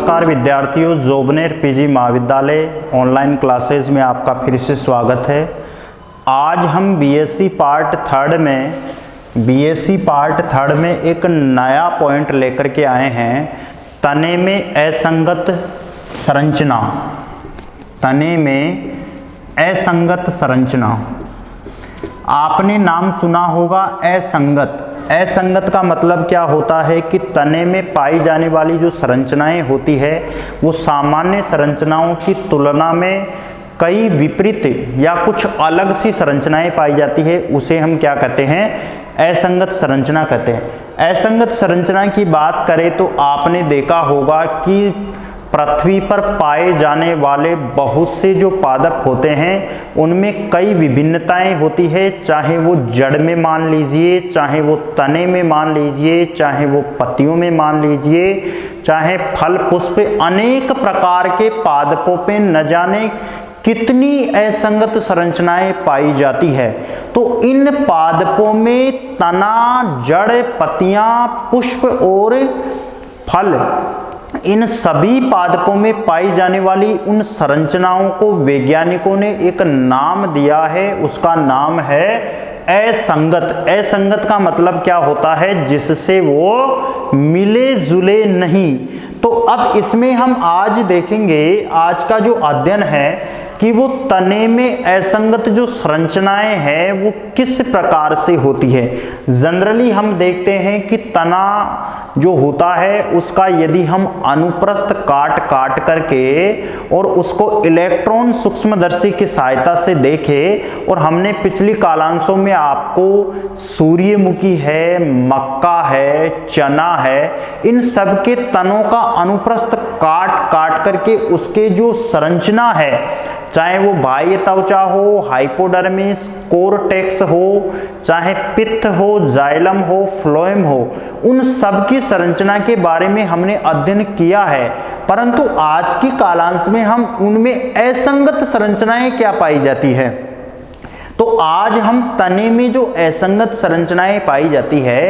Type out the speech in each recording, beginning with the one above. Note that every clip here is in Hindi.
नमस्कार विद्यार्थियों, जोबनेर पीजी महाविद्यालय ऑनलाइन क्लासेस में आपका फिर से स्वागत है। आज हम बीएससी पार्ट थर्ड में एक नया पॉइंट लेकर के आए हैं, तने में असंगत संरचना। तने में असंगत संरचना, आपने नाम सुना होगा असंगत। असंगत का मतलब क्या होता है कि तने में पाई जाने वाली जो संरचनाएं होती है वो सामान्य संरचनाओं की तुलना में कई विपरीत या कुछ अलग सी संरचनाएं पाई जाती है, उसे हम क्या कहते हैं? असंगत संरचना कहते हैं। असंगत संरचना की बात करें तो आपने देखा होगा कि पृथ्वी पर पाए जाने वाले बहुत से जो पादप होते हैं उनमें कई विभिन्नताएं होती है, चाहे वो जड़ में मान लीजिए, चाहे वो तने में मान लीजिए, चाहे वो पत्तियों में मान लीजिए, चाहे फल पुष्प, अनेक प्रकार के पादपों पे न जाने कितनी असंगत संरचनाएं पाई जाती है। तो इन पादपों में तना, जड़, पत्तियां, पुष्प और फल, इन सभी पादपों में पाई जाने वाली उन संरचनाओं को वैज्ञानिकों ने एक नाम दिया है, उसका नाम है असंगत। असंगत का मतलब क्या होता है? जिससे वो मिले जुले नहीं। तो अब इसमें हम आज देखेंगे, आज का जो अध्ययन है कि वो तने में असंगत जो संरचनाएं हैं वो किस प्रकार से होती है। जनरली हम देखते हैं कि तना जो होता है उसका यदि हम अनुप्रस्थ काट करके और उसको इलेक्ट्रॉन सूक्ष्मदर्शी की सहायता से देखें, और हमने पिछली कालांशों में आपको सूर्यमुखी है, मक्का है, चना है, इन सब के तनों का अनुप्रस्थ काट करके उसके जो संरचना है, चाहे वो बाह्य त्वचा हो, हाइपोडर्मिस, कोर्टेक्स हो, चाहे पित्त हो, जाइलम हो, फ्लोएम हो, उन सब की संरचना के बारे में हमने अध्ययन किया है। परंतु आज की कालांश में हम उनमें असंगत संरचनाएं क्या पाई जाती है, तो आज हम तने में जो असंगत संरचनाएं पाई जाती है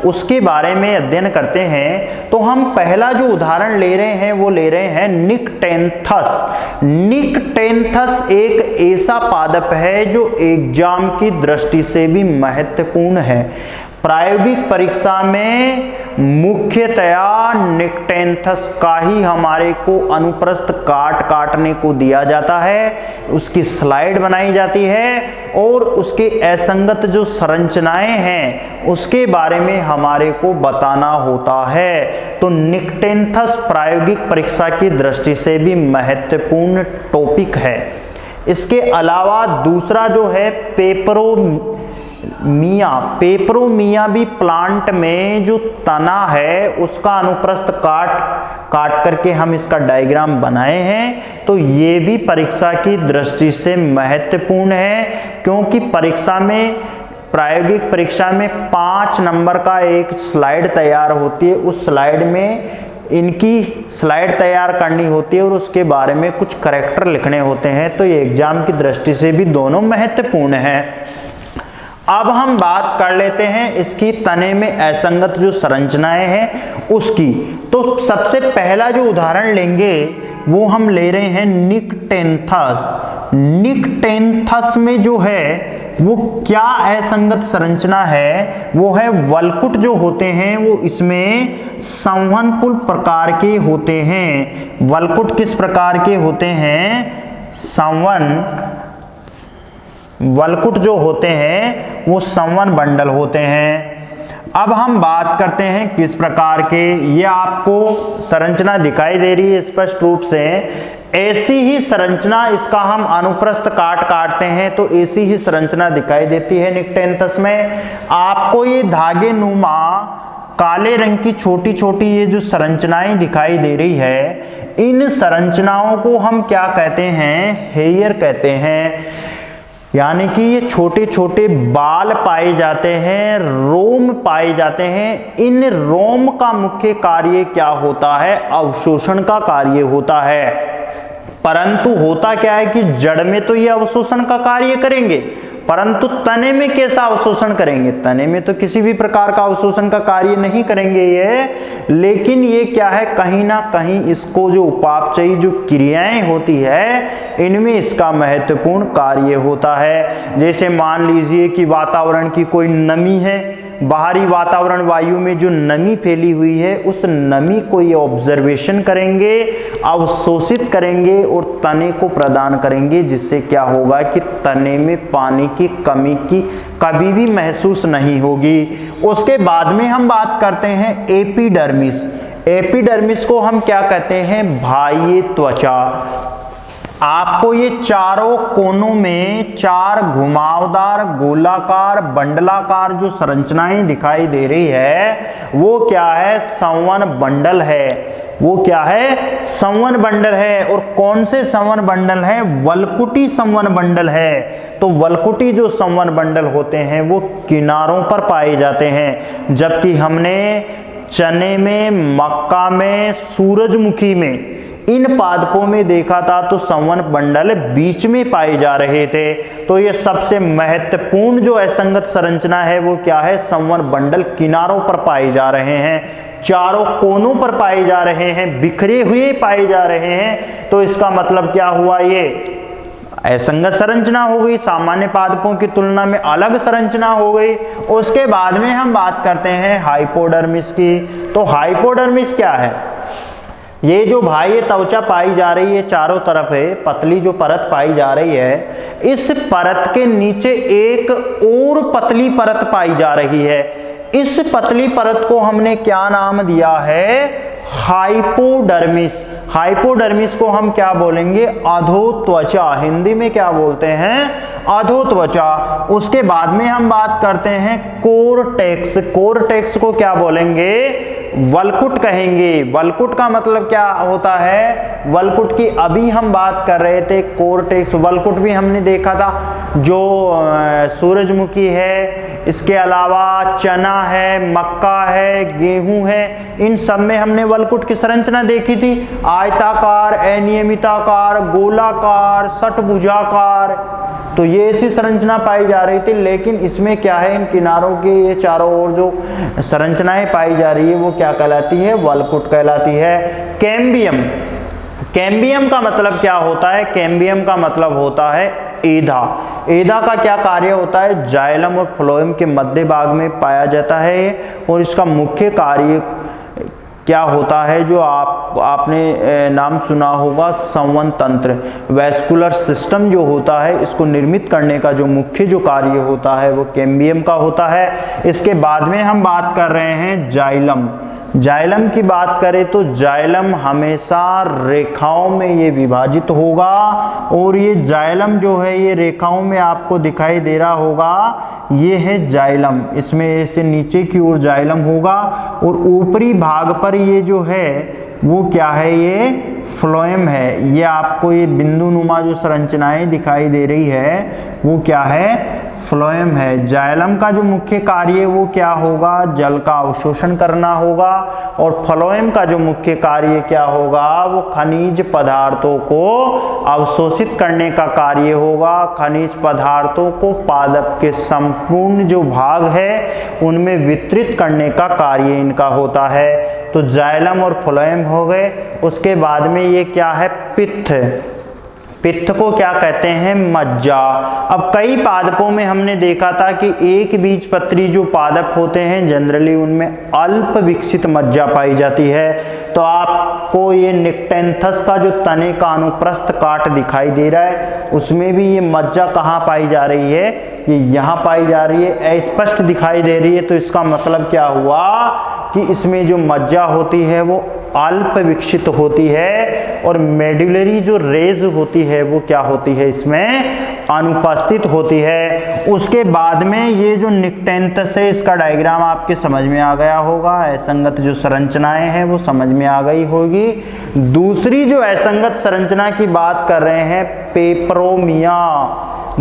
उसके बारे में अध्ययन करते हैं। तो हम पहला जो उदाहरण ले रहे हैं वो ले रहे हैं निक्टेंथस। निक्टेंथस एक ऐसा पादप है जो एग्जाम की दृष्टि से भी महत्वपूर्ण है। प्रायोगिक परीक्षा में मुख्यतया निक्टेंथस का ही हमारे को अनुप्रस्थ काटने को दिया जाता है, उसकी स्लाइड बनाई जाती है और उसके असंगत जो संरचनाएं हैं उसके बारे में हमारे को बताना होता है। तो निक्टेंथस प्रायोगिक परीक्षा की दृष्टि से भी महत्वपूर्ण टॉपिक है। इसके अलावा दूसरा जो है पेपरोमिया भी प्लांट में जो तना है उसका अनुप्रस्थ काट करके हम इसका डायग्राम बनाए हैं। तो ये भी परीक्षा की दृष्टि से महत्वपूर्ण है, क्योंकि परीक्षा में, प्रायोगिक परीक्षा में 5 नंबर का एक स्लाइड तैयार होती है, उस स्लाइड में इनकी स्लाइड तैयार करनी होती है और उसके बारे में कुछ करैक्टर लिखने होते हैं। तो ये एग्जाम की दृष्टि से भी दोनों महत्वपूर्ण है। अब हम बात कर लेते हैं इसकी तने में असंगत जो संरचनाएं हैं उसकी। तो सबसे पहला जो उदाहरण लेंगे वो हम ले रहे हैं निक्टेंथस। निक्टेंथस में जो है वो क्या असंगत संरचना है, वो है वलकुट जो होते हैं वो इसमें संवहनपूर्ण प्रकार के होते हैं। वलकुट किस प्रकार के होते हैं? वलकुट जो होते हैं वो संवहन बंडल होते हैं। अब हम बात करते हैं किस प्रकार के, ये आपको संरचना दिखाई दे रही है स्पष्ट रूप से। ऐसी ही संरचना, इसका हम अनुप्रस्थ काटते हैं तो ऐसी ही संरचना दिखाई देती है निक्टेंथस में। आपको ये धागे नुमा काले रंग की छोटी छोटी ये जो संरचनाएं दिखाई दे रही है, इन संरचनाओं को हम क्या कहते हैं? हेयर कहते हैं। यानी कि ये छोटे छोटे बाल पाए जाते हैं, रोम पाए जाते हैं। इन रोम का मुख्य कार्य क्या होता है? अवशोषण का कार्य होता है। परंतु होता क्या है कि जड़ में तो ये अवशोषण का कार्य करेंगे, परंतु तने में कैसा अवशोषण करेंगे, तने में तो किसी भी प्रकार का अवशोषण का कार्य नहीं करेंगे ये, लेकिन ये क्या है, कहीं ना कहीं इसको जो उपापचयी जो क्रियाएं होती है इनमें इसका महत्वपूर्ण कार्य होता है। जैसे मान लीजिए कि वातावरण की कोई नमी है, बाहरी वातावरण वायु में जो नमी फैली हुई है उस नमी को ये ऑब्जर्वेशन करेंगे, अवशोषित करेंगे और तने को प्रदान करेंगे, जिससे क्या होगा कि तने में पानी की कमी की कभी भी महसूस नहीं होगी। उसके बाद में हम बात करते हैं एपिडर्मिस। एपिडर्मिस को हम क्या कहते हैं, बाह्य त्वचा। आपको ये चारों कोनों में चार घुमावदार गोलाकार बंडलाकार जो संरचनाएं दिखाई दे रही है वो क्या है, संवहन बंडल है। वो क्या है, संवहन बंडल है। और कौन से संवहन बंडल है, वलकुटी संवहन बंडल है। तो वलकुटी जो संवहन बंडल होते हैं वो किनारों पर पाए जाते हैं, जबकि हमने चने में, मक्का में, सूरजमुखी में, इन पादपों में देखा था तो संवहन बंडल बीच में पाए जा रहे थे। तो ये सबसे महत्वपूर्ण जो असंगत संरचना है वो क्या है, संवहन बंडल किनारों पर पाए जा रहे हैं, चारों कोनों पर पाए जा रहे हैं, बिखरे हुए पाए जा रहे हैं। तो इसका मतलब क्या हुआ, ये असंगत संरचना हो गई, सामान्य पादपों की तुलना में अलग संरचना हो गई। उसके बाद में हम बात करते हैं हाइपोडर्मिस की। तो हाइपोडर्मिस क्या है, ये जो बाह्य त्वचा पाई जा रही है चारों तरफ है, पतली जो परत पाई जा रही है, इस परत के नीचे एक और पतली परत पाई जा रही है। इस पतली परत को हमने क्या नाम दिया है, हाइपोडर्मिस। हाइपोडर्मिस को हम क्या बोलेंगे, अधोत्वचा। हिंदी में क्या बोलते हैं, अधोत्वचा। उसके बाद में हम बात करते हैं कोर्टेक्स। कोर्टेक्स को क्या बोलेंगे, वलकुट कहेंगे। वलकुट का मतलब क्या होता है, वलकुट की अभी हम बात कर रहे थे, कोर्टेक्स। वलकुट भी हमने देखा था, जो सूरजमुखी है, इसके अलावा चना है, मक्का है, गेहूं है, इन सब में हमने वलकुट की संरचना देखी थी। आयताकार, अनियमिताकार, गोलाकार, षटभुजाकार, तो ये ऐसी संरचना पाई जा रही थी। लेकिन इसमें क्या है, इन किनारों के ये चारों ओर जो संरचनाएं पाई जा रही है वो क्या कहलाती है, वलकुट कहलाती है। कैम्बियम। कैम्बियम का मतलब क्या होता है, कैम्बियम का मतलब होता है एधा। एधा का क्या कार्य होता है, जाइलम और फ्लोएम के मध्य भाग में पाया जाता है और इसका मुख्य कार्य क्या होता है, जो आपने नाम सुना होगा, संवहन तंत्र, वैस्कुलर सिस्टम जो होता है इसको निर्मित करने का जो मुख्य जो कार्य होता है वो कैम्बियम का होता है। इसके बाद में हम बात कर रहे हैं जाइलम। जाइलम की बात करें तो जाइलम हमेशा रेखाओं में ये विभाजित होगा और ये जाइलम जो है ये रेखाओं में आपको दिखाई दे रहा होगा, ये है जाइलम। इसमें ऐसे नीचे की ओर जाइलम होगा और ऊपरी भाग पर ये जो है वो क्या है, ये फ्लोएम है। ये आपको ये बिंदु नुमा जो संरचनाएं दिखाई दे रही है वो क्या है, फ्लोएम है। जाइलम का जो मुख्य कार्य वो क्या होगा, जल का अवशोषण करना होगा और फ्लोएम का जो मुख्य कार्य क्या होगा, वो खनिज पदार्थों को अवशोषित करने का कार्य होगा। खनिज पदार्थों को पादप के संपूर्ण जो भाग है उनमें वितरित करने का कार्य इनका होता है। तो जाइलम और फ्लोएम हो गए। उसके बाद में ये क्या है, पित्त। पित्त को क्या कहते हैं, मज्जा। अब कई पादपों में हमने देखा था कि एक बीजपत्री जो पादप होते हैं जनरली उनमें अल्प विकसित मज्जा पाई जाती है। तो आपको ये निक्टेंथस का जो तने का अनुप्रस्थ काट दिखाई दे रहा है उसमें भी ये मज्जा कहाँ पाई जा रही है, ये यहाँ पाई जा रही है, अस्पष्ट दिखाई दे रही है। तो इसका मतलब क्या हुआ कि इसमें जो मज्जा होती है वो अल्प विकसित होती है और मेडुलरी जो रेज होती है वो क्या होती है, इसमें अनुपस्थित होती है। उसके बाद में ये जो निक्टेंथस है इसका डायग्राम आपके समझ में आ गया होगा, असंगत जो संरचनाएं हैं वो समझ में आ गई होगी। दूसरी जो असंगत संरचना की बात कर रहे हैं, पेपरोमिया।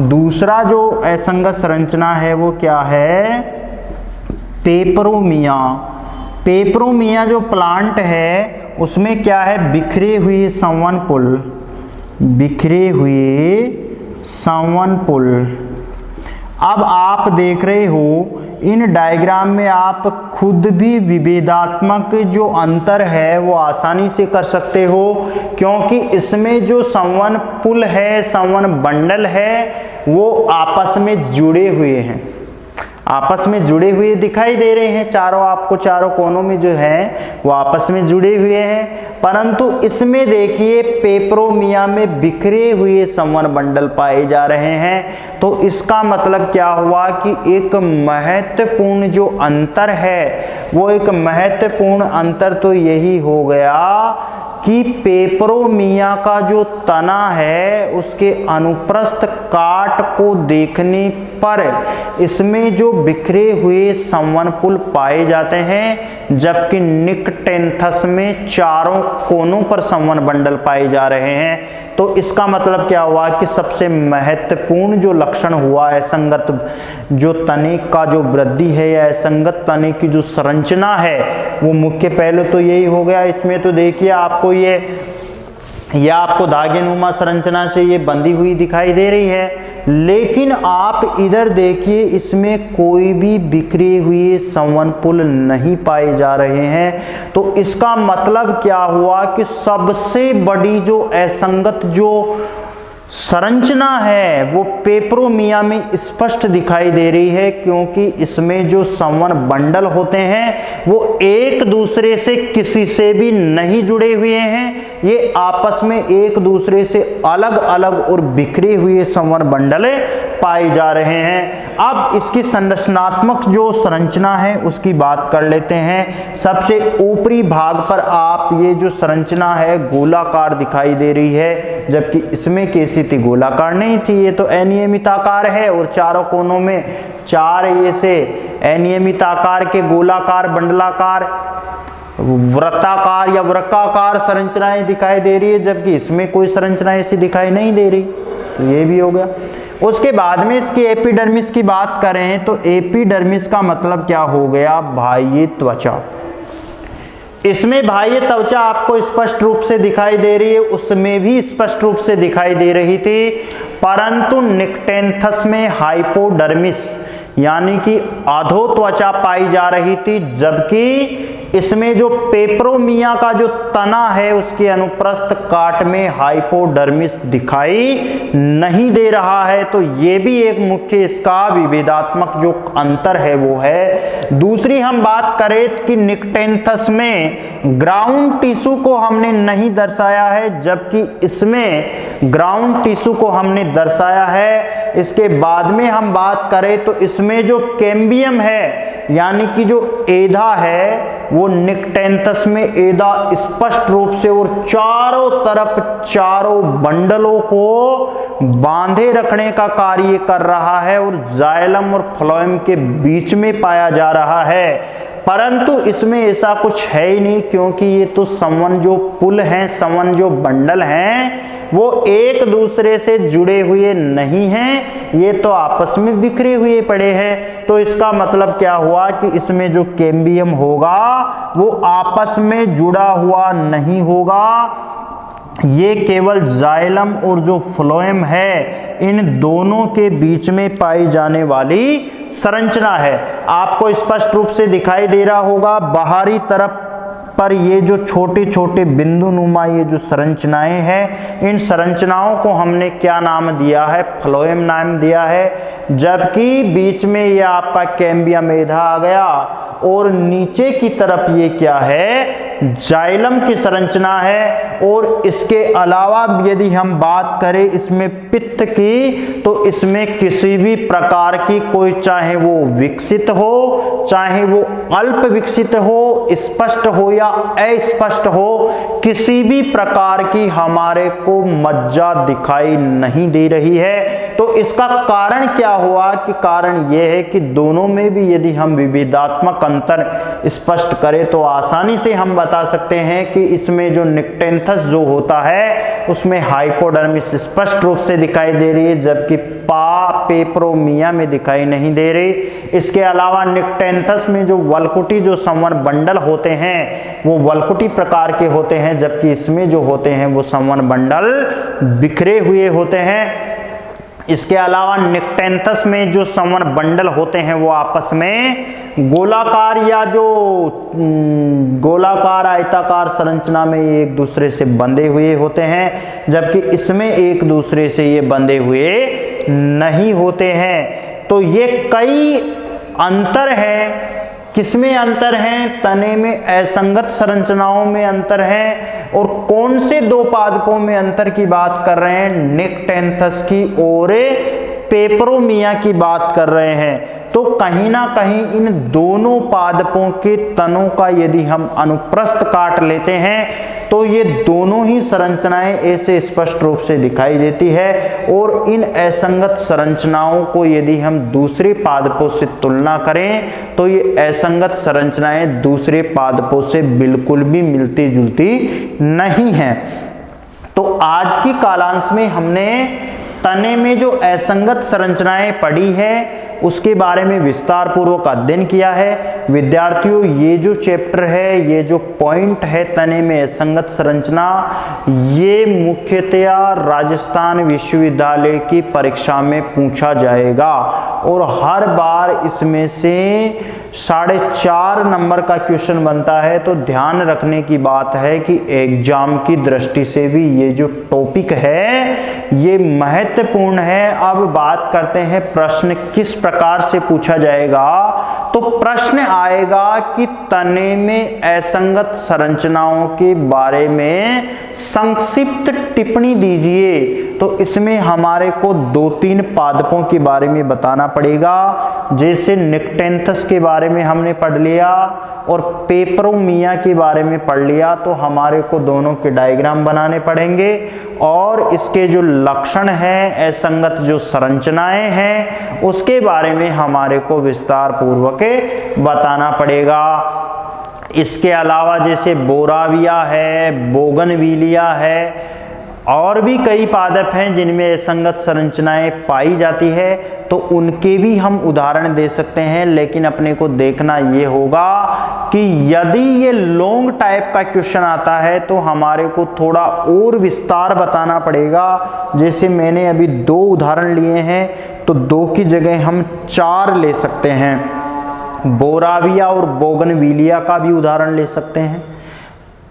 दूसरा जो असंगत संरचना है वो क्या है, पेपरोमिया। पेपरोमिया जो प्लांट है उसमें क्या है, बिखरे हुए संवहन पुल, बिखरे हुए संवहन पुल। अब आप देख रहे हो इन डायग्राम में आप खुद भी विभेदात्मक जो अंतर है वो आसानी से कर सकते हो, क्योंकि इसमें जो संवन पुल है, संवन बंडल है, वो आपस में जुड़े हुए हैं, आपस में जुड़े हुए दिखाई दे रहे हैं। चारों आपको चारों कोनों में जो है वो आपस में जुड़े हुए हैं, परंतु इसमें देखिए पेपरोमिया में बिखरे हुए संवन बंडल पाए जा रहे हैं। तो इसका मतलब क्या हुआ कि एक महत्वपूर्ण जो अंतर है वो एक महत्वपूर्ण अंतर तो यही हो गया कि पेपरोमिया का जो तना है उसके अनुप्रस्थ काट को देखने पर इसमें जो बिखरे हुए संवन पुल पाए जाते हैं, जबकि निक्टेन्थस में चारों कोनों पर संवन बंडल पाए जा रहे हैं। तो इसका मतलब क्या हुआ कि सबसे महत्वपूर्ण जो लक्षण हुआ है असंगत जो तने का जो वृद्धि है या असंगत तने की जो संरचना है वो मुख्य पहलू तो यही हो गया। इसमें तो देखिए आपको ये आपको धागेनुमा संरचना से ये बंधी हुई दिखाई दे रही है, लेकिन आप इधर देखिए इसमें कोई भी बिखरे हुए संवन पुल नहीं पाए जा रहे हैं। तो इसका मतलब क्या हुआ कि सबसे बड़ी जो असंगत जो संरचना है वो पेपरोमिया में स्पष्ट दिखाई दे रही है, क्योंकि इसमें जो संवन बंडल होते हैं वो एक दूसरे से किसी से भी नहीं जुड़े हुए हैं, ये आपस में एक दूसरे से अलग अलग और बिखरे हुए संवन बंडल पाए जा रहे हैं। अब इसकी संरचनात्मक जो संरचना है उसकी बात कर लेते हैं। सबसे ऊपरी भाग पर आप ये जो संरचना है गोलाकार दिखाई दे रही है, जबकि इसमें कैसी थी, गोलाकार नहीं थी, ये तो अनियमित आकार है और चारों कोनों में चार ये से अनियमित आकार के गोलाकार, बंडलाकार, वृत्ताकार या वृक्काकार संरचनाएं दिखाई दे रही है, जबकि इसमें कोई संरचना ऐसी दिखाई नहीं दे रही। तो ये भी हो गया। उसके बाद में इसकी एपिडर्मिस की बात करें तो एपिडर्मिस का मतलब क्या हो गया, बाह्य त्वचा। इसमें बाह्य त्वचा आपको स्पष्ट रूप से दिखाई दे रही है, उसमें भी स्पष्ट रूप से दिखाई दे रही थी, परंतु निक्टेन्थस में हाइपोडर्मिस यानी कि अधो त्वचा पाई जा रही थी, जबकि इसमें जो पेपरोमिया का जो तना है उसके अनुप्रस्थ काट में हाइपोडर्मिस दिखाई नहीं दे रहा है। तो ये भी एक मुख्य इसका विभेदात्मक जो अंतर है वो है। दूसरी हम बात करें कि निक्टेन्थस में ग्राउंड टिश्यू को हमने नहीं दर्शाया है, जबकि इसमें ग्राउंड टिश्यू को हमने दर्शाया है। इसके बाद में हम बात करें तो इसमें जो कैम्बियम है यानी कि जो एधा है वो निक्टेन्थस में एधा स्पष्ट रूप से और चारों तरफ चारों बंडलों को बांधे रखने का कार्य कर रहा है और जाइलम और फ्लोएम के बीच में पाया जा रहा है, परंतु इसमें ऐसा कुछ है ही नहीं, क्योंकि ये तो संवन जो पुल हैं, संवन जो बंडल हैं वो एक दूसरे से जुड़े हुए नहीं हैं, ये तो आपस में बिखरे हुए पड़े हैं। तो इसका मतलब क्या हुआ कि इसमें जो कैम्बियम होगा वो आपस में जुड़ा हुआ नहीं होगा, ये केवल जाइलम और जो फ्लोएम है इन दोनों के बीच में पाई जाने वाली संरचना है। आपको स्पष्ट रूप से दिखाई दे रहा होगा बाहरी तरफ पर ये जो छोटे छोटे बिंदु नुमा ये जो संरचनाएं हैं, इन संरचनाओं को हमने क्या नाम दिया है, फ्लोएम नाम दिया है, जबकि बीच में ये आपका कैम्बियम एधा आ गया और नीचे की तरफ ये क्या है, जाइलम की संरचना है। और इसके अलावा यदि हम बात करें इसमें पित्त की, तो इसमें किसी भी प्रकार की कोई, चाहे वो विकसित हो चाहे वो अल्प विकसित हो, स्पष्ट हो या अस्पष्ट हो, किसी भी प्रकार की हमारे को मज्जा दिखाई नहीं दे रही है। तो इसका कारण क्या हुआ कि कारण यह है कि दोनों में भी यदि हम विभेदात्मक अंतर स्पष्ट करें तो आसानी से हम बता सकते हैं कि इसमें जो निक्टेन्थस जो होता है उसमें हाइपोडर्मिस स्पष्ट रूप से दिखाई दे रही है, जबकि पेपरोमिया में दिखाई नहीं दे रही। इसके अलावा निक्टेन्थस में जो वल्कुटी जो संवन बंडल होते हैं वो वल्कुटी प्रकार के होते हैं, जबकि इसमें जो होते हैं वो संवन बंडल बिखरे हुए होते हैं। इसके अलावा निक्टेन्थस में जो संवर बंडल होते हैं वो आपस में गोलाकार या जो गोलाकार आयताकार संरचना में एक दूसरे से बंधे हुए होते हैं, जबकि इसमें एक दूसरे से ये बंधे हुए नहीं होते हैं। तो ये कई अंतर है। किसमें अंतर है? तने में असंगत संरचनाओं में अंतर है। और कौन से दो पादपों में अंतर की बात कर रहे हैं? निक्टेन्थस की और पेपरोमिया की बात कर रहे हैं। तो कहीं ना कहीं इन दोनों पादपों के तनों का यदि हम अनुप्रस्थ काट लेते हैं तो ये दोनों ही संरचनाएं ऐसे स्पष्ट रूप से दिखाई देती है। और इन असंगत संरचनाओं को यदि हम दूसरे पादपों से तुलना करें तो ये असंगत संरचनाएं दूसरे पादपों से बिल्कुल भी मिलती जुलती नहीं हैं। तो आज की कालांश में हमने तने में जो असंगत संरचनाएं पढ़ी है उसके बारे में विस्तार पूर्वक अध्ययन किया है। विद्यार्थियों, ये जो चैप्टर है, ये जो पॉइंट है तने में असंगत संरचना, ये मुख्यतया राजस्थान विश्वविद्यालय की परीक्षा में पूछा जाएगा और हर बार इसमें से 4.5 नंबर का क्वेश्चन बनता है। तो ध्यान रखने की बात है कि एग्जाम की दृष्टि से भी ये जो टॉपिक है ये महत्वपूर्ण है। अब बात करते हैं प्रश्न किस प्रकार से पूछा जाएगा। तो प्रश्न आएगा कि तने में असंगत संरचनाओं के बारे में संक्षिप्त टिप्पणी दीजिए। तो इसमें हमारे को 2-3 पादपों के बारे में बताना पड़ेगा। जैसे निक्टेन्थस के बारे में हमने पढ़ लिया और पेपरोमिया के बारे में पढ़ लिया, तो हमारे को दोनों के डायग्राम बनाने पड़ेंगे और इसके जो लक्षण हैं, असंगत जो संरचनाएं हैं, उसके बारे में हमारे को विस्तार पूर्वक बताना पड़ेगा। इसके अलावा जैसे बोराविया है, बोगनविलिया है, और भी कई पादप हैं जिनमें असंगत संरचनाएं पाई जाती है, तो उनके भी हम उदाहरण दे सकते हैं। लेकिन अपने को देखना ये होगा कि यदि ये लॉन्ग टाइप का क्वेश्चन आता है तो हमारे को थोड़ा और विस्तार बताना पड़ेगा। जैसे मैंने अभी 2 उदाहरण लिए हैं तो 2 की जगह हम 4 ले सकते हैं। बोराविया और बोगनविलिया का भी उदाहरण ले सकते हैं।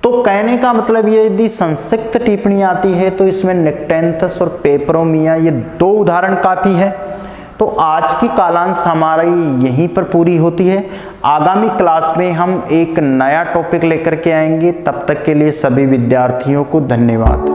तो कहने का मतलब ये, यदि संक्षिप्त टिप्पणी आती है तो इसमें निक्टेन्थस और पेपरोमिया ये 2 उदाहरण काफी है। तो आज की कालांश हमारी यहीं पर पूरी होती है। आगामी क्लास में हम एक नया टॉपिक लेकर के आएंगे। तब तक के लिए सभी विद्यार्थियों को धन्यवाद।